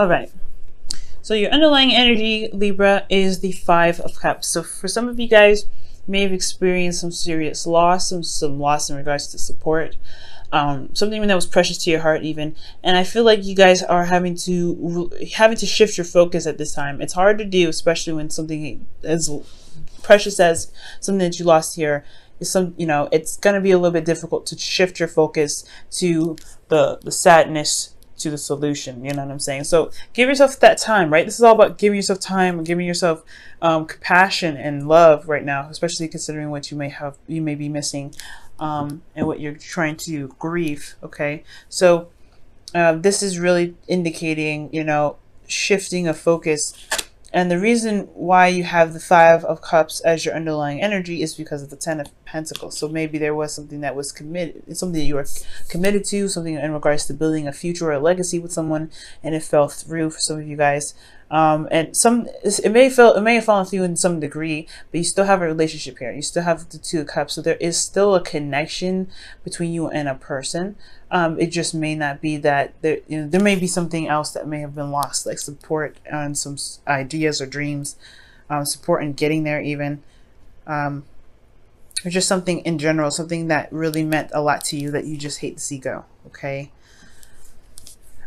All right. So your underlying energy, Libra, is the Five of Cups. So for some of you guys, you may have experienced some serious loss, some loss in regards to support, something that was precious to your heart even. And I feel like you guys are having to shift your focus at this time. It's hard to do, especially when something as precious as something that you lost here is it's going to be a little bit difficult to shift your focus to the sadness to the solution. You know what I'm saying? So give yourself that time, right? This is all about giving yourself time and giving yourself compassion and love right now, especially considering what you may be missing, and what you're trying to grieve. Okay, so this is really indicating, shifting of focus. And the reason why you have the Five of Cups as your underlying energy is because of the Ten of Pentacles. So maybe there was something that was committed, something that you were committed to, something in regards to building a future or a legacy with someone, and it fell through for some of you guys. And it may have fallen through in some degree, but you still have a relationship here. You still have the Two of Cups, so there is still a connection between you and a person. It just may not be that there may be something else that may have been lost, like support on some ideas or dreams, support in getting there even, or just something in general, something that really meant a lot to you that you just hate to see go. Okay.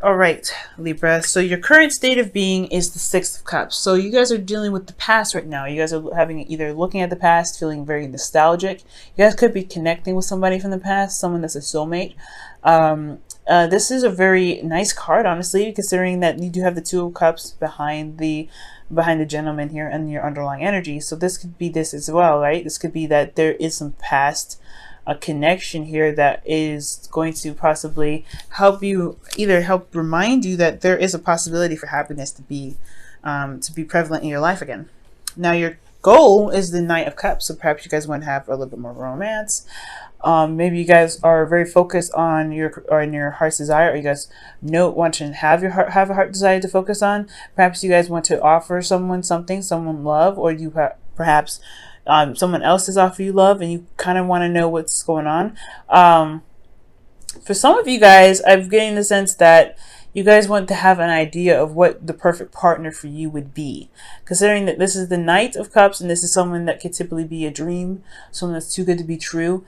All right, Libra. So your current state of being is the Six of Cups. So you guys are dealing with the past right now. You guys are either looking at the past, feeling very nostalgic. You guys could be connecting with somebody from the past, someone that's a soulmate. This is a very nice card, honestly, considering that you do have the Two of Cups behind the gentleman here and your underlying energy. So this could be this as well, right? This could be that there is some past connection here that is going to possibly help remind you that there is a possibility for happiness to be prevalent in your life again. Now your goal is the Knight of Cups, so perhaps you guys want to have a little bit more romance. Maybe you guys are very focused on your heart's desire, or you guys want to have a heart desire to focus on. Perhaps you guys want to offer someone love, or you perhaps someone else has offered you love and you kind of want to know what's going on. For some of you guys, I'm getting the sense that you guys want to have an idea of what the perfect partner for you would be, considering that this is the Knight of Cups and this is someone that could typically be a dream, someone that's too good to be true.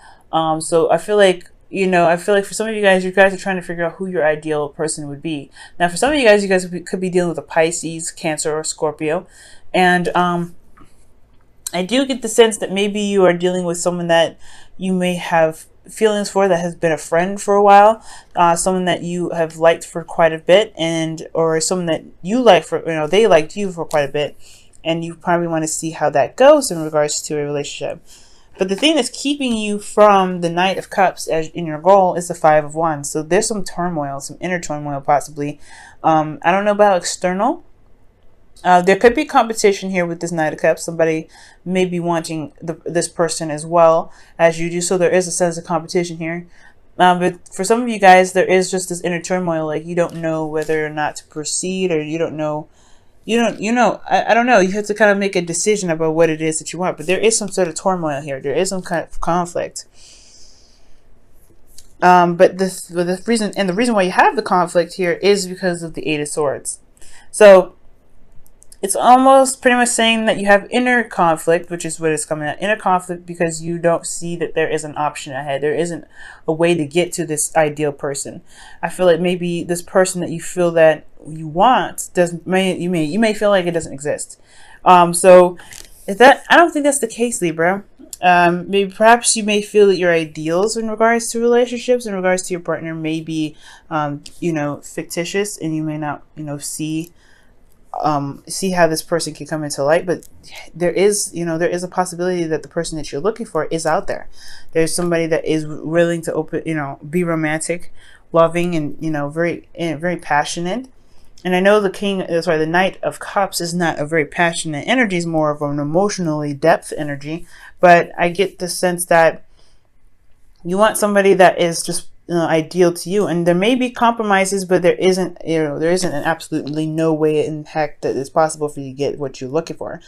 So I feel like for some of you guys are trying to figure out who your ideal person would be. Now, for some of you guys could be dealing with a Pisces, Cancer, or Scorpio. And I do get the sense that maybe you are dealing with someone that you may have feelings for, that has been a friend for a while, someone that you have liked for quite a bit, or someone that you like for, they liked you for quite a bit, and you probably want to see how that goes in regards to a relationship. But the thing that's keeping you from the Knight of Cups as in your goal is the Five of Wands. So there's some turmoil, some inner turmoil possibly. I don't know about external. There could be competition here with this Knight of Cups. Somebody may be wanting this person as well as you do. So there is a sense of competition here. But for some of you guys, there is just this inner turmoil. Like you don't know whether or not to proceed, or you don't know. I don't know. You have to kind of make a decision about what it is that you want. But there is some sort of turmoil here. There is some kind of conflict. But the reason why you have the conflict here is because of the Eight of Swords. So it's almost pretty much saying that you have inner conflict, which is what it's coming at. Inner conflict because you don't see that there is an option ahead. There isn't a way to get to this ideal person. I feel like maybe this person that you feel that you want you may feel like it doesn't exist. So I don't think that's the case, Libra. Maybe perhaps you may feel that your ideals in regards to relationships, in regards to your partner, may be fictitious, and you may not see how this person can come into light. But there is a possibility that the person that you're looking for is out there. There's somebody that is willing to be romantic, loving, and very passionate. And I know the Knight of Cups is not a very passionate energy, it's more of an emotionally depth energy. But I get the sense that you want somebody that is just ideal to you, and there may be compromises, but there isn't an absolutely no way in heck that it's possible for you to get what you're looking for.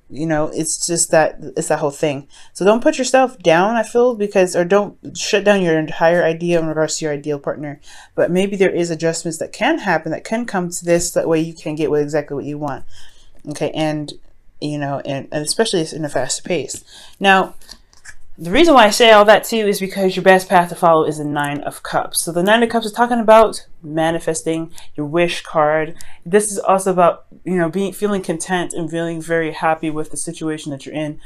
you know, it's just that, it's that whole thing. So don't put yourself down, I feel, because, or don't shut down your entire idea in regards to your ideal partner. But maybe there is adjustments that can happen, that can come to this, that way you can get exactly what you want. Okay, and you know, and especially in a fast pace. Now, the reason why I say all that too is because your best path to follow is the Nine of Cups. So the Nine of Cups is talking about manifesting, your wish card. This is also about, you know, feeling content and feeling very happy with the situation that you're in,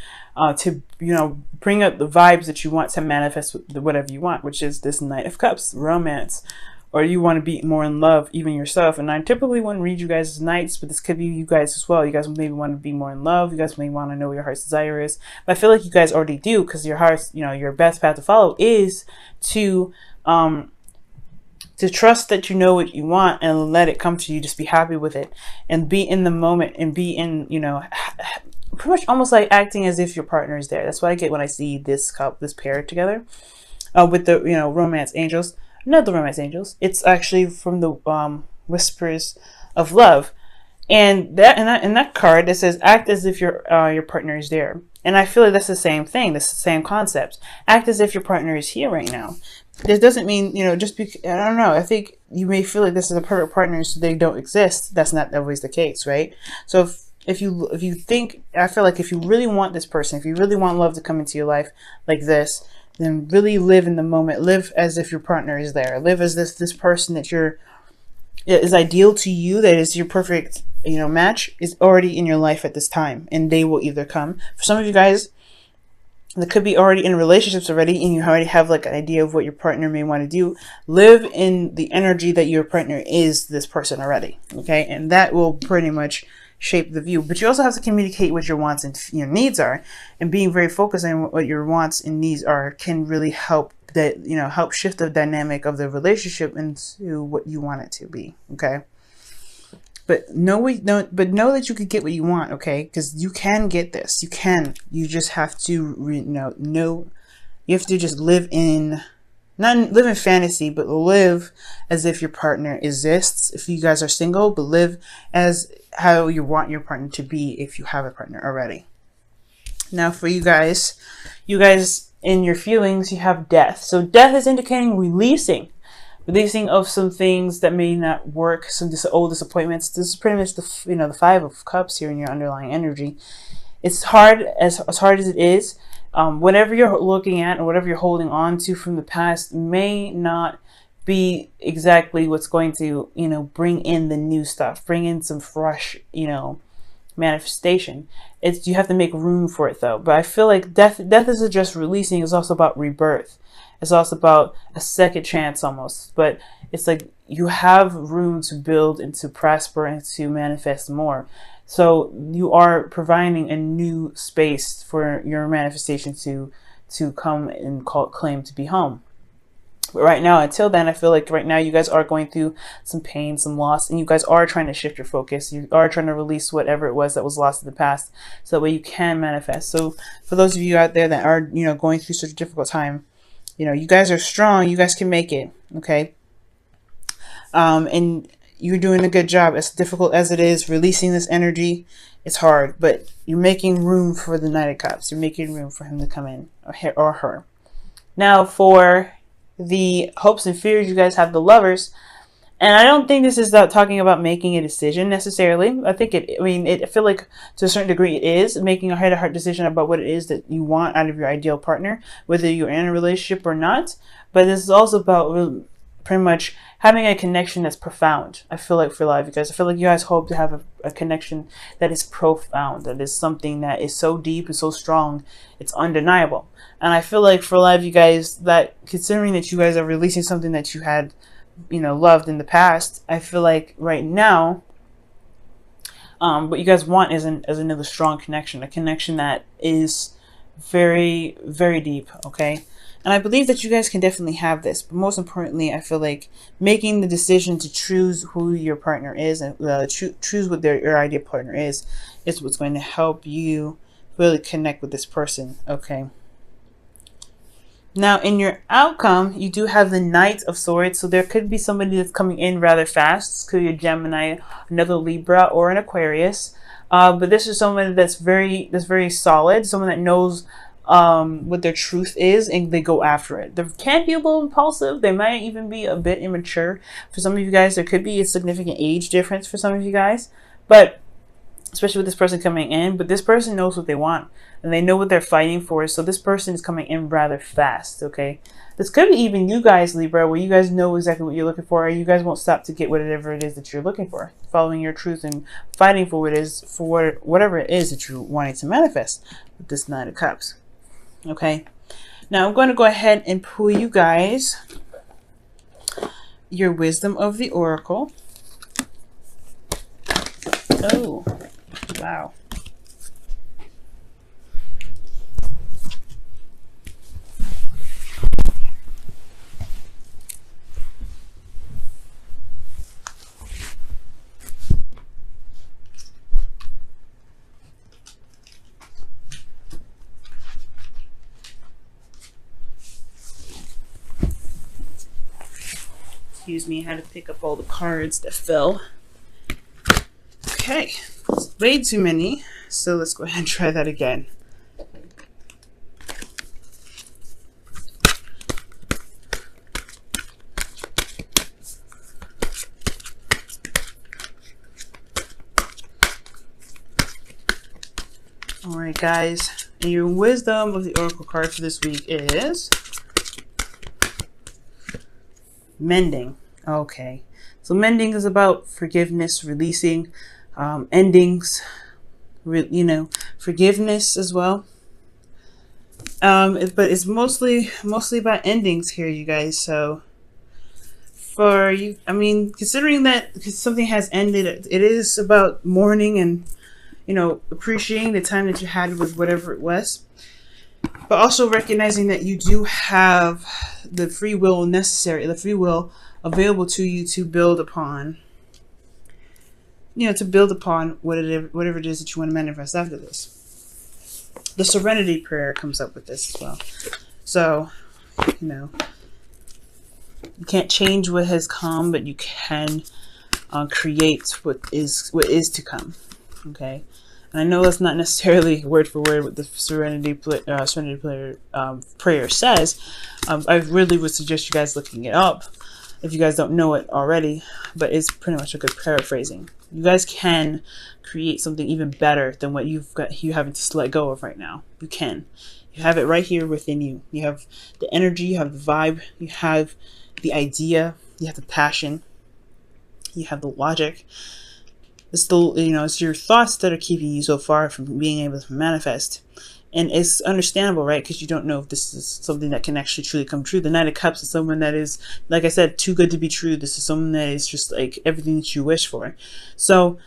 to, you know, bring up the vibes that you want to manifest whatever you want, which is this Knight of Cups, romance. Or you want to be more in love, even yourself. And I typically wouldn't read you guys as knights, but this could be you guys as well. You guys maybe want to be more in love. You guys may want to know what your heart's desire is. But I feel like you guys already do, because your heart's, you know, your best path to follow is to trust that you know what you want and let it come to you. Just be happy with it and be in the moment and be in, you know, pretty much almost like acting as if your partner is there. That's what I get when I see this pair together with the, you know, romance angels. Not the romance angels. It's actually from the whispers of love, and that card that says act as if your partner is there. And I feel like that's the same thing. That's the same concept. Act as if your partner is here right now. This doesn't mean, you know, just because, I don't know. I think you may feel like this is a perfect partner, so they don't exist. That's not always the case, right? So if you think, I feel like if you really want this person, if you really want love to come into your life like this, then really live in the moment. Live as if your partner is there. Live as this person that is ideal to you, that is your perfect, you know, match, is already in your life at this time, and they will either come. For some of you guys, that could be already in relationships already, and you already have like an idea of what your partner may want to do. Live in the energy that your partner is this person already, okay? And that will pretty much shape the view. But you also have to communicate what your wants and your needs are, and being very focused on what your wants and needs are can really help that, you know, help shift the dynamic of the relationship into what you want it to be. Okay, but know that you could get what you want. Okay, because you can get this. You just have to know. You have to just live in. Not live in fantasy, but live as if your partner exists. If you guys are single, but live as how you want your partner to be if you have a partner already. Now for you guys in your feelings, you have death. So death is indicating releasing of some things that may not work, some old disappointments. This is pretty much the, you know, the Five of Cups here in your underlying energy. It's hard, as hard as it is. Whatever you're looking at or whatever you're holding on to from the past may not be exactly what's going to, you know, bring in the new stuff, bring in some fresh, you know, manifestation. You have to make room for it though. But I feel like death isn't just releasing, it's also about rebirth. It's also about a second chance almost. But it's like you have room to build and to prosper and to manifest more. So you are providing a new space for your manifestation to come and claim to be home. But right now, until then, I feel like right now you guys are going through some pain, some loss, and you guys are trying to shift your focus. You are trying to release whatever it was that was lost in the past, so that way you can manifest. So for those of you out there that are, you know, going through such a difficult time, you know, you guys are strong. You guys can make it. Okay. And you're doing a good job. As difficult as it is, releasing this energy, it's hard, but you're making room for the Knight of Cups. You're making room for him to come in, or her. Now for the hopes and fears, you guys have the Lovers. And I don't think this is talking about making a decision necessarily. I feel like to a certain degree it is making a heart-to-heart decision about what it is that you want out of your ideal partner, whether you're in a relationship or not. But this is also about pretty much having a connection that's profound. I feel like for a lot of you guys, I feel like you guys hope to have a connection that is profound, that is something that is so deep and so strong, it's undeniable. And I feel like for a lot of you guys, that considering that you guys are releasing something that you had, you know, loved in the past, I feel like right now, what you guys want is another strong connection, a connection that is very, very deep. Okay. And I believe that you guys can definitely have this. But most importantly, I feel like making the decision to choose who your partner is and choose what your ideal partner is what's going to help you really connect with this person. Okay. Now, in your outcome, you do have the Knight of Swords. So there could be somebody that's coming in rather fast. This could be a Gemini, another Libra, or an Aquarius. But this is someone that's very solid. Someone that knows what their truth is, and they go after it. They can be a little impulsive. They might even be a bit immature. For some of you guys, there could be a significant age difference for some of you guys. But especially with this person coming in, but this person knows what they want and they know what they're fighting for. So this person is coming in rather fast. Okay, this could be even you guys, Libra, where you guys know exactly what you're looking for, and you guys won't stop to get whatever it is that you're looking for, following your truth and fighting for what it is, for whatever it is that you're wanting to manifest with this Nine of Cups. Okay, now I'm going to go ahead and pull you guys your wisdom of the oracle. Oh, wow. Excuse me, I had to pick up all the cards that fell. Okay, it's way too many, so let's go ahead and try that again. Alright guys, and your wisdom of the oracle card for this week is mending. Okay, so mending is about forgiveness, releasing, endings, forgiveness as well. But it's mostly about endings here, you guys. So for you, I mean, considering that something has ended, it is about mourning and appreciating the time that you had with whatever it was, but also recognizing that you do have the free will necessary, the free will available to you to build upon, whatever it is that you want to manifest after this. The serenity prayer comes up with this as well. So, you can't change what has come, but you can create what is to come. Okay, and I know that's not necessarily word for word what the serenity prayer says. I really would suggest you guys looking it up if you guys don't know it already, but it's pretty much a good paraphrasing. You guys can create something even better than what you having to let go of right now. You can. You have it right here within you. You have the energy, you have the vibe, you have the idea, you have the passion, you have the logic. It's it's your thoughts that are keeping you so far from being able to manifest. And it's understandable, right? Because you don't know if this is something that can actually truly come true. The Knight of Cups is someone that is, like I said, too good to be true. This is someone that is just like everything that you wish for. So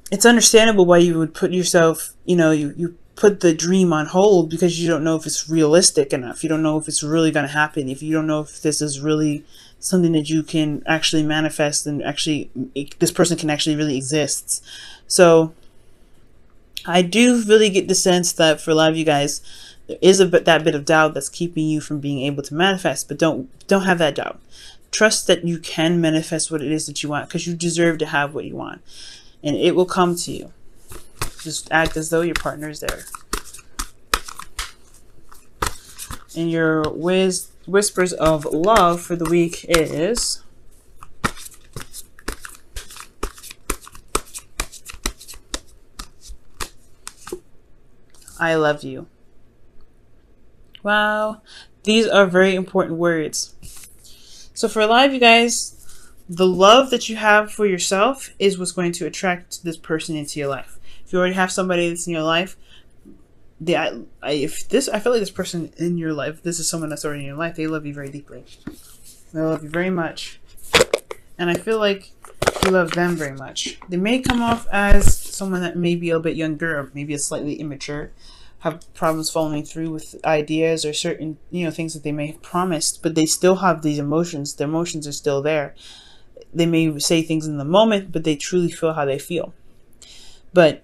it's understandable why you would put yourself, you put the dream on hold, because you don't know if it's realistic enough. You don't know if it's really going to happen. If you don't know if this is really something that you can actually manifest and actually this person can actually really exist. So I do really get the sense that for a lot of you guys, there is that bit of doubt that's keeping you from being able to manifest, but don't have that doubt. Trust that you can manifest what it is that you want, because you deserve to have what you want, and it will come to you. Just act as though your partner is there. And your whispers of love for the week is I love you. Wow, these are very important words. So for a lot of you guys, the love that you have for yourself is what's going to attract this person into your life. If you already have somebody that's in your life, I feel like this person in your life, this is someone that's already in your life, they love you very deeply. They love you very much. And I feel like you love them very much. They may come off as someone that may be a bit younger or maybe a slightly immature, have problems following through with ideas or certain, things that they may have promised, but they still have these emotions. Their emotions are still there. They may say things in the moment, but they truly feel how they feel. But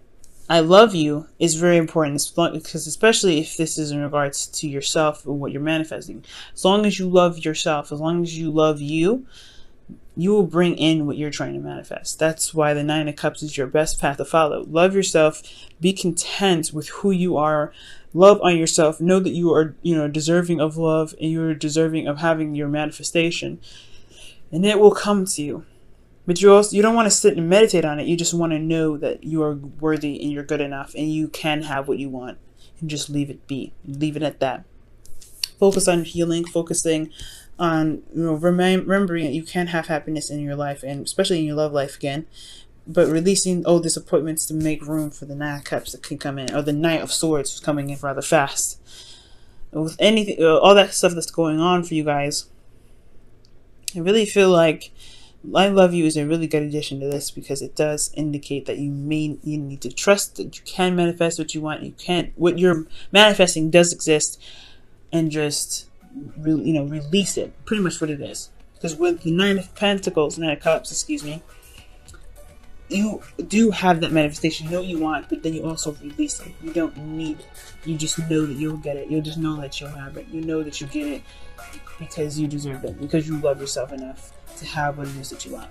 I love you is very important, because especially if this is in regards to yourself and what you're manifesting. As long as you love yourself, as long as you love you, you will bring in what you're trying to manifest. That's why the Nine of Cups is your best path to follow. Love yourself. Be content with who you are. Love on yourself. Know that you are, deserving of love, and you're deserving of having your manifestation, and it will come to you. But you don't want to sit and meditate on it. You just want to know that you are worthy and you're good enough and you can have what you want, and just leave it be. Leave it at that. Focus on healing, focusing on remembering that you can have happiness in your life, and especially in your love life again, but releasing old disappointments to make room for the Nine of Cups that can come in, or the Knight of Swords coming in rather fast. With anything, all that stuff that's going on for you guys, I really feel like I Love You is a really good addition to this, because it does indicate that you need to trust that you can manifest what you want. What you're manifesting does exist, and just release it. Pretty much what it is. Because with the Nine of Cups, excuse me, you do have that manifestation. You know what you want, but then you also release it. You just know that you'll get it. You'll just know that you'll have it. You know that you get it because you deserve it, because you love yourself enough to have what it is that you want.